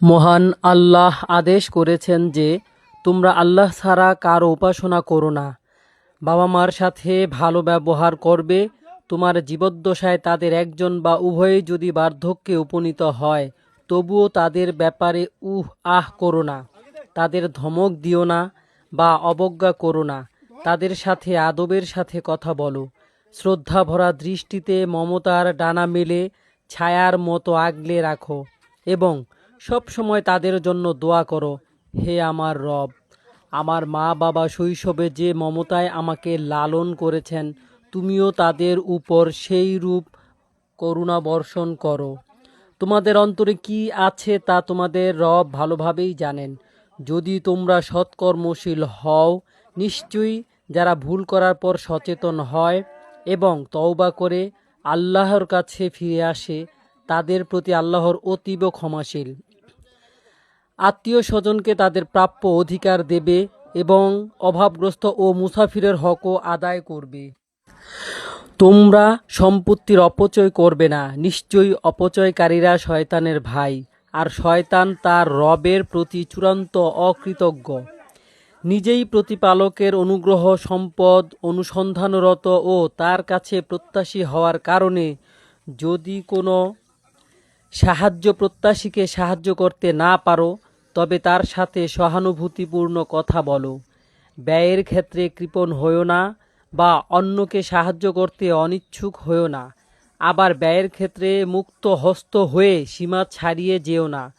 মহান আল্লাহ আদেশ করেছেন যে তোমরা আল্লাহ ছাড়া কারো উপাসনা করো না। বাবা মার সাথে ভালো ব্যবহার করবে। তোমার জীবদ্দশায় তাদের একজন বা উভয়ই যদি বার্ধক্যে উপনীত হয়, তবুও তাদের ব্যাপারে আহ করো না। তাদের ধমক দিও না বা অবজ্ঞা করো না। তাদের সাথে আদবের সাথে কথা বলো। শ্রদ্ধা ভরা দৃষ্টিতে মমতার ডানা মেলে ছায়ার মতো আগলে রাখো এবং সব সময় তাদের জন্য দোয়া করো। হে আমার রব, আমার মা বাবা শৈশবে যে মমতায় আমাকে লালন করেছেন, তুমিও তাদের উপর সেই রূপ করুণা বর্ষণ করো। তোমাদের অন্তরে কি আছে তা তোমাদের রব ভালোভাবেই জানেন। যদি তোমরা সৎকর্মশীল হও, নিশ্চয়ই যারা ভুল করার পর সচেতন হয় এবং তওবা করে আল্লাহর কাছে ফিরে আসে, তাদের প্রতি আল্লাহর অতীব ক্ষমাশীল। আত্মীয় স্বজনকে তাদের প্রাপ্য অধিকার দেবে এবং অভাবগ্রস্ত ও মুসাফিরের হকও আদায় করবে। তোমরা সম্পত্তির অপচয় করবে না। নিশ্চয়ই অপচয়কারীরা শয়তানের ভাই, আর শয়তান তার রবের প্রতি চূড়ান্ত অকৃতজ্ঞ। নিজেই প্রতিপালকের অনুগ্রহ সম্পদ অনুসন্ধানরত ও তার কাছে প্রত্যাশী হওয়ার কারণে যদি কোনো সাহায্য প্রত্যাশীকে সাহায্য করতে না পারো, তবে তার সাথে সহানুভূতিপূর্ণ কথা বলো। ব্যয়ের ক্ষেত্রে কৃপণ হয়ো না বা অন্যকে সাহায্য করতে অনিচ্ছুক হয়ো না। আবার ব্যয়ের ক্ষেত্রে মুক্ত হস্ত হয়ে সীমা ছাড়িয়ে যেও না।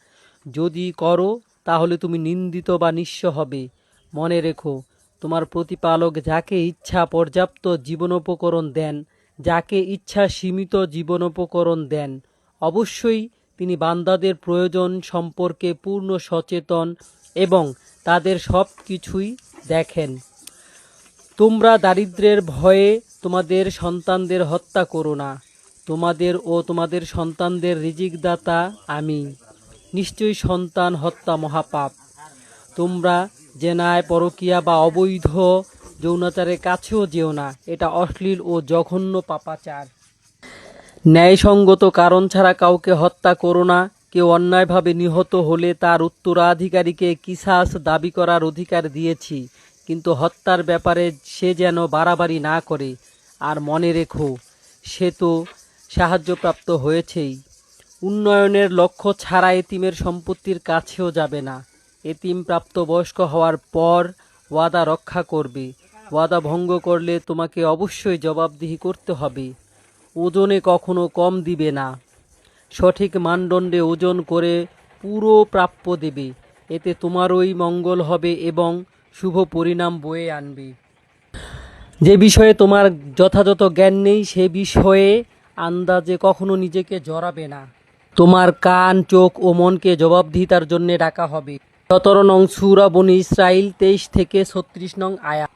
যদি করো তাহলে তুমি নিন্দিত বা নিঃস্ব হবে। মনে রেখো, তোমার প্রতিপালক যাকে ইচ্ছা পর্যাপ্ত জীবনোপকরণ দেন, যাকে ইচ্ছা সীমিত জীবনোপকরণ দেন। অবশ্যই তিনি বান্দাদের প্রয়োজন সম্পর্কে পূর্ণ সচেতন এবং তাদের সব কিছুই দেখেন। তোমরা দারিদ্র্যের ভয়ে তোমাদের সন্তানদের হত্যা করো না। তোমাদের ও তোমাদের সন্তানদের রিজিকদাতা আমি। নিশ্চয়ই সন্তান হত্যা মহাপাপ। তোমরা জেনায়, পরকীয়া বা অবৈধ যৌনাচারের কাছেও যেও না। এটা অশ্লীল ও জঘন্য পাপাচার। ন্যায়সঙ্গত কারণ ছাড়া কাউকে হত্যা করো না। কেউ অন্যায়ভাবে নিহত হলে তার উত্তরাধিকারীকে কিসাস দাবি করার অধিকার দিয়েছি, কিন্তু হত্যার ব্যাপারে সে যেন বাড়াবাড়ি না করে। আর মনে রেখো, সে তো সাহায্যপ্রাপ্ত হয়েছেই। উন্নয়নের লক্ষ্য ছাড়া এতিমের সম্পত্তির কাছেও যাবে না। এতিম প্রাপ্তবয়স্ক হওয়ার পর ওয়াদা রক্ষা করবে। ওয়াদা ভঙ্গ করলে তোমাকে অবশ্যই জবাবদিহি করতে হবে। ওজনে কখনো কম দিবে না। সঠিক মানদণ্ডে ওজন করে পুরো প্রাপ্য দেবে। এতে তোমারই মঙ্গল হবে এবং শুভ পরিণাম বয়ে আনবে। যে বিষয়ে তোমার যথাযথ জ্ঞান নেই, সে বিষয়ে আন্দাজে কখনো নিজেকে জড়াবে না। তোমার কান, চোখ ও মনকে জবাবদিহিতার জন্য ডাকা হবে। 17 নং সূরা বনী ইসরাইল 23 থেকে 36 নং আয়াত।